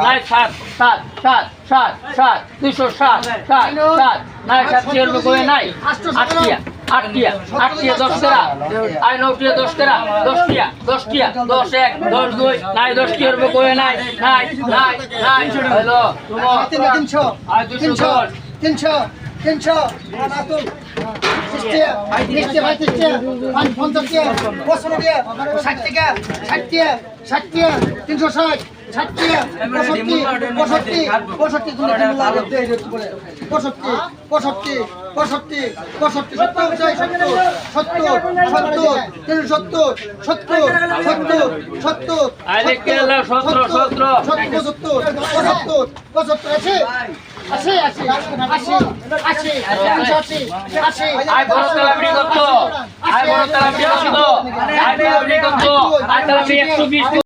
নাই 7 260 নাই 7 কই নাই 8 টিয়া 10 টাকা আই 9 টিয়া 10 টাকা 10 টিয়া 10 1 10 2 নাই 10 টিয়ার কই নাই হ্যালো তুমি 300 আই 210 300 আনাতুল 60 টাকা 30 টাকা 50 টাকা 55 টাকা 60 টাকা 60 টাকা 360 60 টাকা 65 তুমি লাভ দে রে বলে 65 আইলে কেলা 17 আই বড় তালাবড়ি করতো আই বড় তালাবড়ি করতো আই তালাবড়ি 120